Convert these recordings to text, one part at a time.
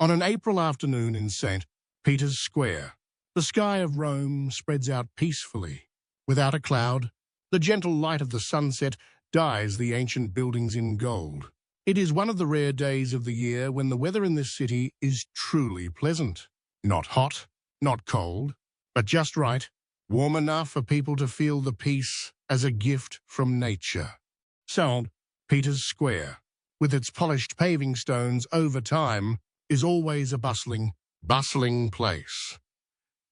On an April afternoon in St. Peter's Square, the sky of Rome spreads out peacefully. Without a cloud, the gentle light of the sunset dyes the ancient buildings in gold. It is one of the rare days of the year when the weather in this city is truly pleasant. Not hot, not cold, but just right, warm enough for people to feel the peace as a gift from nature. St. Peter's Square, with its polished paving stones over time, is always a bustling place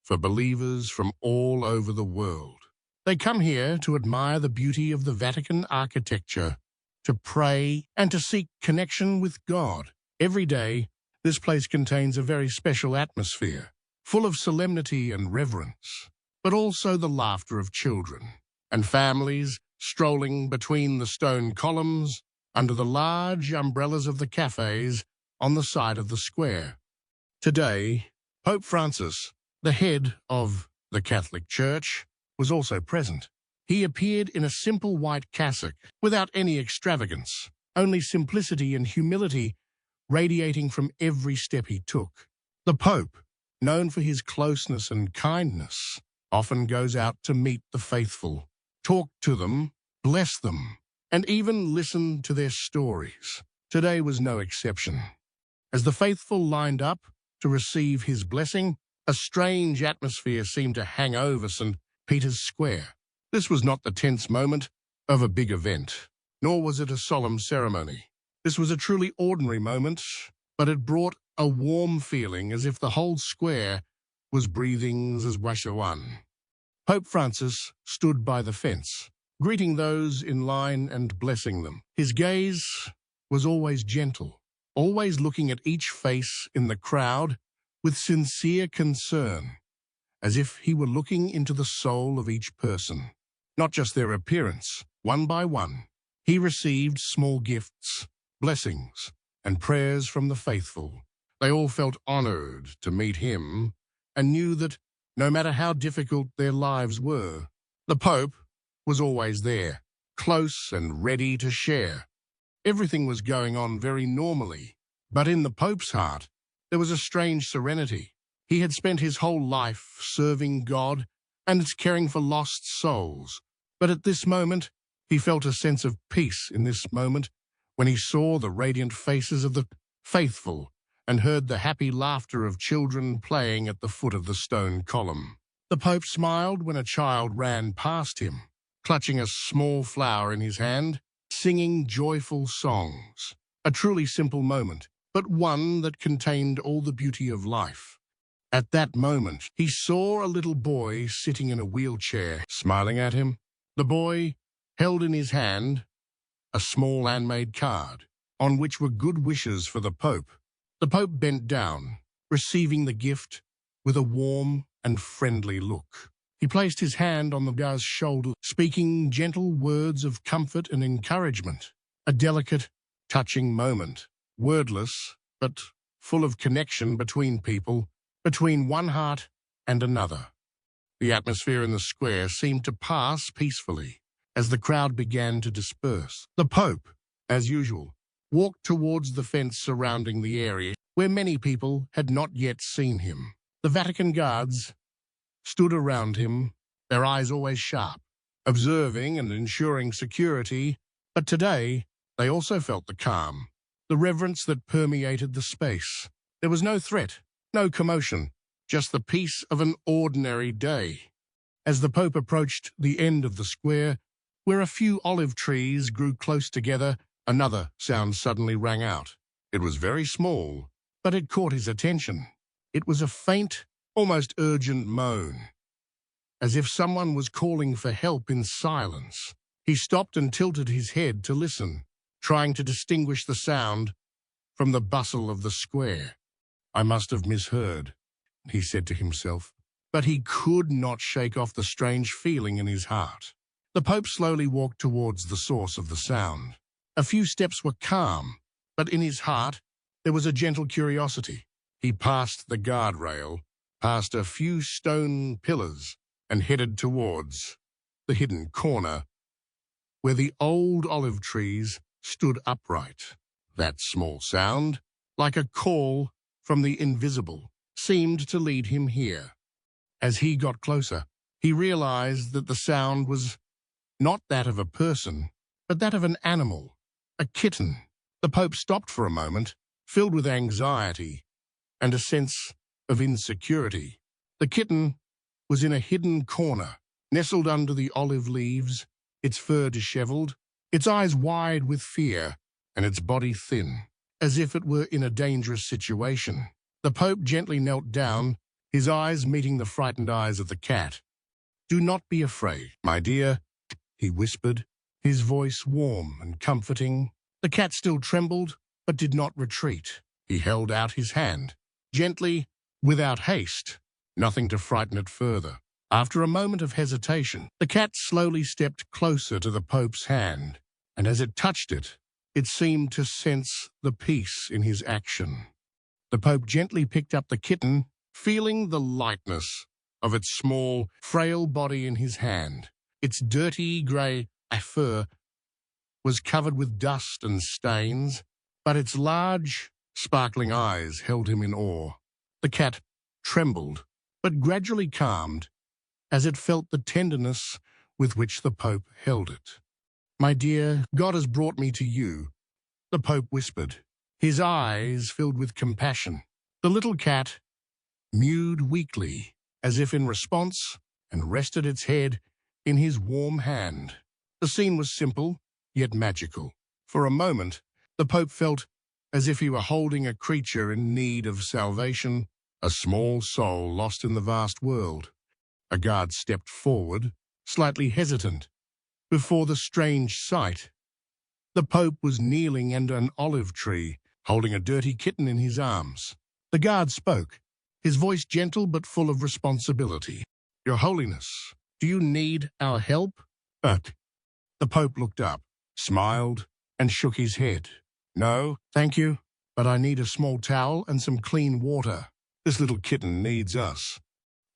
for believers from all over the world. They come here to admire the beauty of the Vatican architecture, to pray and to seek connection with God. Every day, this place contains a very special atmosphere, full of solemnity and reverence, but also the laughter of children and families strolling between the stone columns under the large umbrellas of the cafes on the side of the square. Today, Pope Francis, the head of the Catholic Church, was also present. He appeared in a simple white cassock, without any extravagance, only simplicity and humility radiating from every step he took. The Pope, known for his closeness and kindness, often goes out to meet the faithful, talk to them, bless them, and even listen to their stories. Today was no exception. As the faithful lined up to receive his blessing, a strange atmosphere seemed to hang over St. Peter's Square. This was not the tense moment of a big event, nor was it a solemn ceremony. This was a truly ordinary moment, but it brought a warm feeling as if the whole square was breathing as one. Pope Francis stood by the fence, greeting those in line and blessing them. His gaze was always gentle, always looking at each face in the crowd with sincere concern, as if he were looking into the soul of each person, not just their appearance. One by one, he received small gifts, blessings, and prayers from the faithful. They all felt honored to meet him and knew that no matter how difficult their lives were, the Pope was always there, close and ready to share. Everything was going on very normally, but in the Pope's heart, there was a strange serenity. He had spent his whole life serving God and caring for lost souls. But at this moment, he felt a sense of peace in this moment when he saw the radiant faces of the faithful and heard the happy laughter of children playing at the foot of the stone column. The Pope smiled when a child ran past him, clutching a small flower in his hand, singing joyful songs. A truly simple moment, but one that contained all the beauty of life. At that moment, he saw a little boy sitting in a wheelchair, smiling at him. The boy held in his hand a small handmade card, on which were good wishes for the Pope. The Pope bent down, receiving the gift with a warm and friendly look. He placed his hand on the boy's shoulder, speaking gentle words of comfort and encouragement. A delicate, touching moment, wordless, but full of connection between people, between one heart and another. The atmosphere in the square seemed to pass peacefully as the crowd began to disperse. The Pope, as usual, walked towards the fence surrounding the area where many people had not yet seen him. The Vatican guards stood around him, their eyes always sharp, observing and ensuring security, but today they also felt the calm, the reverence that permeated the space. There was no threat, no commotion, just the peace of an ordinary day. As the Pope approached the end of the square, where a few olive trees grew close together, another sound suddenly rang out. It was very small, but it caught his attention. It was a faint, almost urgent moan, as if someone was calling for help in silence. He stopped and tilted his head to listen, trying to distinguish the sound from the bustle of the square. "I must have misheard," he said to himself, but he could not shake off the strange feeling in his heart. The Pope slowly walked towards the source of the sound. A few steps were calm, but in his heart there was a gentle curiosity. He passed the guardrail, past a few stone pillars, and headed towards the hidden corner where the old olive trees stood upright. That small sound, like a call from the invisible seemed to lead him here. As he got closer, he realized that the sound was not that of a person, but that of an animal, a kitten. The Pope stopped for a moment, filled with anxiety and a sense of insecurity. The kitten was in a hidden corner, nestled under the olive leaves, its fur disheveled, its eyes wide with fear, and its body thin, as if it were in a dangerous situation. The Pope gently knelt down, his eyes meeting the frightened eyes of the cat. "Do not be afraid, my dear," he whispered, his voice warm and comforting. The cat still trembled, but did not retreat. He held out his hand, gently, without haste, nothing to frighten it further. After a moment of hesitation, the cat slowly stepped closer to the Pope's hand, and as it touched it, it seemed to sense the peace in his action. The Pope gently picked up the kitten, feeling the lightness of its small, frail body in his hand. Its dirty grey fur was covered with dust and stains, but its large, sparkling eyes held him in awe. The cat trembled, but gradually calmed, as it felt the tenderness with which the Pope held it. "My dear, God has brought me to you," the Pope whispered, his eyes filled with compassion. The little cat mewed weakly, as if in response, and rested its head in his warm hand. The scene was simple, yet magical. For a moment, the Pope felt as if he were holding a creature in need of salvation, a small soul lost in the vast world. A guard stepped forward, slightly hesitant, before the strange sight. The Pope was kneeling under an olive tree, holding a dirty kitten in his arms. The guard spoke, his voice gentle but full of responsibility. "Your Holiness, do you need our help?" The Pope looked up, smiled, and shook his head. "No, thank you, but I need a small towel and some clean water. This little kitten needs us."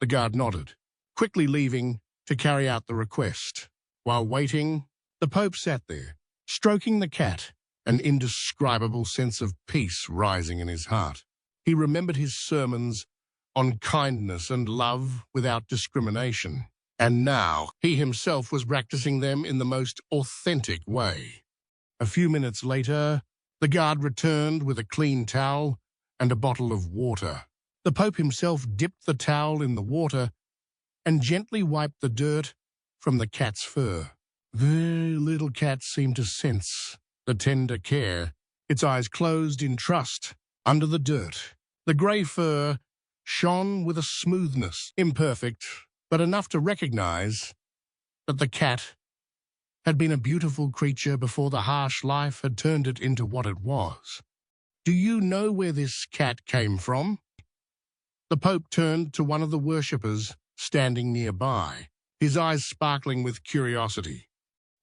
The guard nodded, quickly leaving to carry out the request. While waiting, the Pope sat there, stroking the cat, an indescribable sense of peace rising in his heart. He remembered his sermons on kindness and love without discrimination, and now he himself was practicing them in the most authentic way. A few minutes later, the guard returned with a clean towel and a bottle of water. The Pope himself dipped the towel in the water and gently wiped the dirt from the cat's fur. The little cat seemed to sense the tender care, its eyes closed in trust under the dirt. The grey fur shone with a smoothness, imperfect, but enough to recognize that the cat had been a beautiful creature before the harsh life had turned it into what it was. "Do you know where this cat came from?" The Pope turned to one of the worshippers standing nearby, his eyes sparkling with curiosity.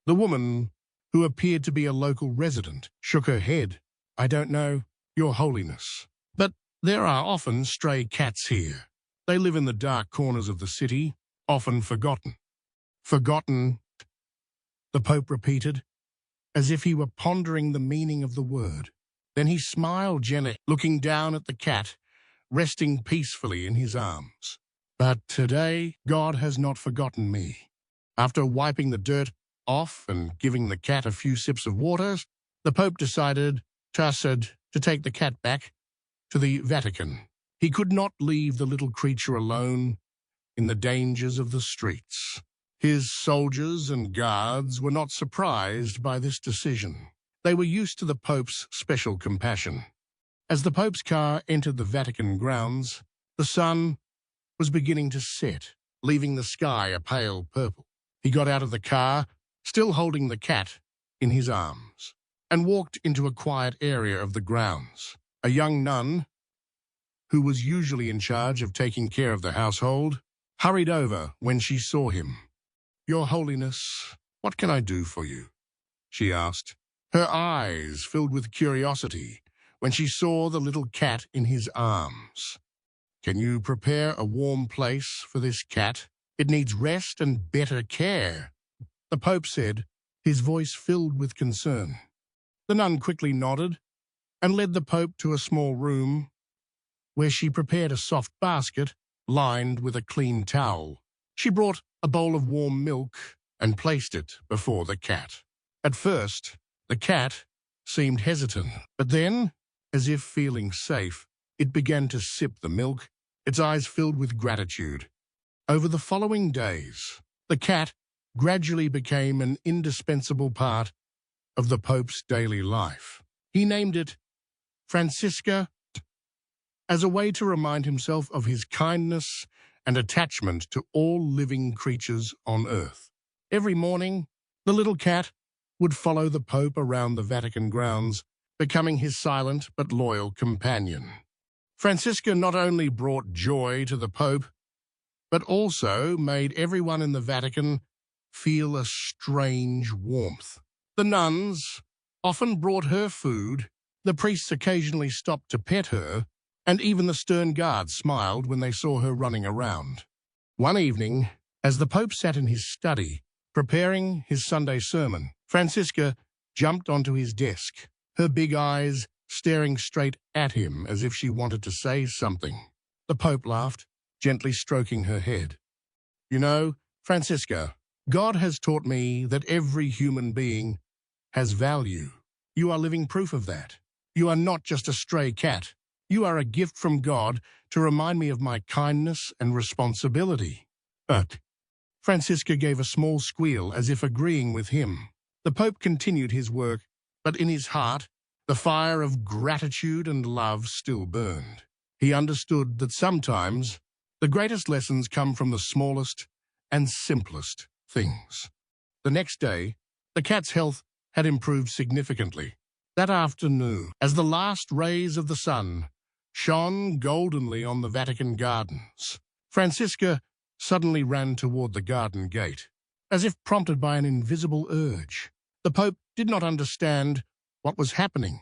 The woman, who appeared to be a local resident, shook her head. "I don't know, Your Holiness. But there are often stray cats here. They live in the dark corners of the city, often forgotten." "Forgotten," the Pope repeated, as if he were pondering the meaning of the word. Then he smiled gently, looking down at the cat, resting peacefully in his arms. "But today, God has not forgotten me." After wiping the dirt off and giving the cat a few sips of water, the Pope decided to take the cat back to the Vatican. He could not leave the little creature alone in the dangers of the streets. His soldiers and guards were not surprised by this decision. They were used to the Pope's special compassion. As the Pope's car entered the Vatican grounds, the sun was beginning to set, leaving the sky a pale purple. He got out of the car, still holding the cat in his arms, and walked into a quiet area of the grounds. A young nun, who was usually in charge of taking care of the household, hurried over when she saw him. "Your Holiness, what can I do for you?" she asked. Her eyes filled with curiosity when she saw the little cat in his arms. "Can you prepare a warm place for this cat? It needs rest and better care," the Pope said, his voice filled with concern. The nun quickly nodded and led the Pope to a small room where she prepared a soft basket lined with a clean towel. She brought a bowl of warm milk and placed it before the cat. At first, the cat seemed hesitant, but then, as if feeling safe, it began to sip the milk, its eyes filled with gratitude. Over the following days, the cat gradually became an indispensable part of the Pope's daily life. He named it Francisca as a way to remind himself of his kindness and attachment to all living creatures on earth. Every morning, the little cat would follow the Pope around the Vatican grounds, becoming his silent but loyal companion. Francisca not only brought joy to the Pope, but also made everyone in the Vatican feel a strange warmth. The nuns often brought her food, the priests occasionally stopped to pet her, and even the stern guards smiled when they saw her running around. One evening, as the Pope sat in his study, preparing his Sunday sermon, Francisca jumped onto his desk, her big eyes staring straight at him as if she wanted to say something. The Pope laughed, gently stroking her head. "You know, Francisca, God has taught me that every human being has value. You are living proof of that. You are not just a stray cat. You are a gift from God to remind me of my kindness and responsibility." But Francisca gave a small squeal as if agreeing with him. The Pope continued his work, but in his heart, the fire of gratitude and love still burned. He understood that sometimes the greatest lessons come from the smallest and simplest things. The next day, the cat's health had improved significantly. That afternoon, as the last rays of the sun shone goldenly on the Vatican gardens, Francisca suddenly ran toward the garden gate, as if prompted by an invisible urge. The Pope did not understand what was happening,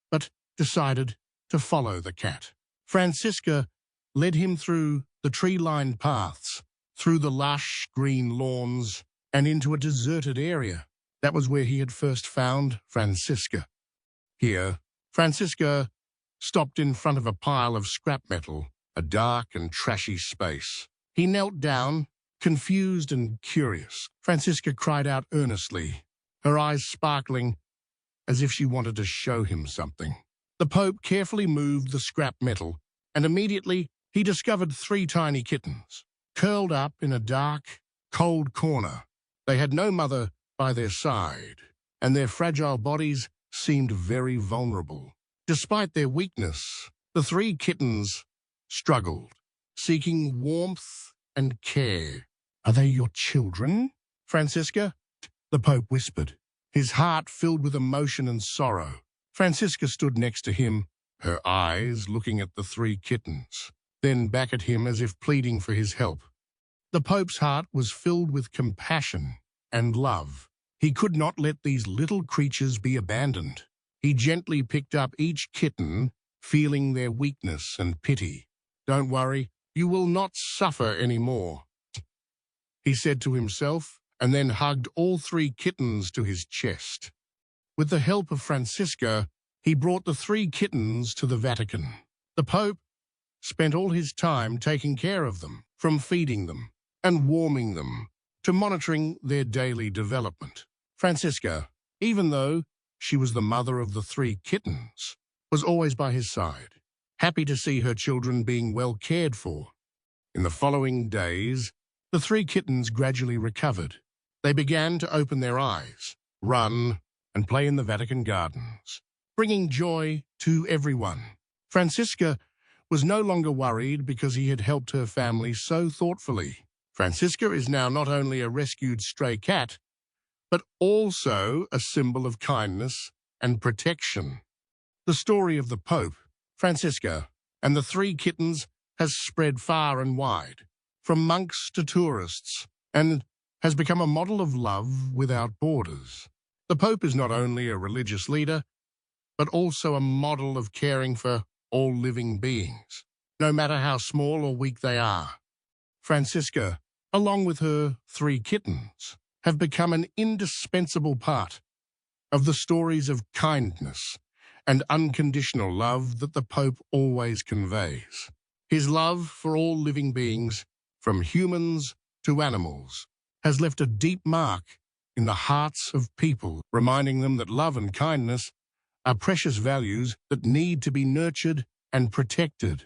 but decided to follow the cat. Francisca led him through the tree-lined paths, through the lush green lawns, and into a deserted area. That was where he had first found Francisca. Here, Francisca stopped in front of a pile of scrap metal, a dark and trashy space. He knelt down, confused and curious. Francisca cried out earnestly, her eyes sparkling as if she wanted to show him something. The Pope carefully moved the scrap metal, and immediately he discovered 3 tiny kittens, curled up in a dark, cold corner. They had no mother by their side, and their fragile bodies seemed very vulnerable. Despite their weakness, the 3 kittens struggled, seeking warmth and care. "Are they your children, Francisca?" the Pope whispered, his heart filled with emotion and sorrow. Francisca stood next to him, her eyes looking at the 3 kittens, then back at him as if pleading for his help. The Pope's heart was filled with compassion and love. He could not let these little creatures be abandoned. He gently picked up each kitten, feeling their weakness and pity. "Don't worry, you will not suffer anymore," he said to himself, and then hugged all 3 kittens to his chest. With the help of Francisca, he brought the 3 kittens to the Vatican. The Pope spent all his time taking care of them, from feeding them and warming them to monitoring their daily development. Francisca, even though she was the mother of the 3 kittens, was always by his side, happy to see her children being well cared for. In the following days, the 3 kittens gradually recovered. They began to open their eyes, run, and play in the Vatican gardens, bringing joy to everyone. Francisca was no longer worried because he had helped her family so thoughtfully. Francisca is now not only a rescued stray cat, but also a symbol of kindness and protection. The story of the Pope, Francisca, and the 3 kittens has spread far and wide, from monks to tourists, and has become a model of love without borders. The Pope is not only a religious leader, but also a model of caring for all living beings, no matter how small or weak they are. Francisca, along with her 3 kittens, have become an indispensable part of the stories of kindness and unconditional love that the Pope always conveys. His love for all living beings, from humans to animals, has left a deep mark in the hearts of people, reminding them that love and kindness are precious values that need to be nurtured and protected.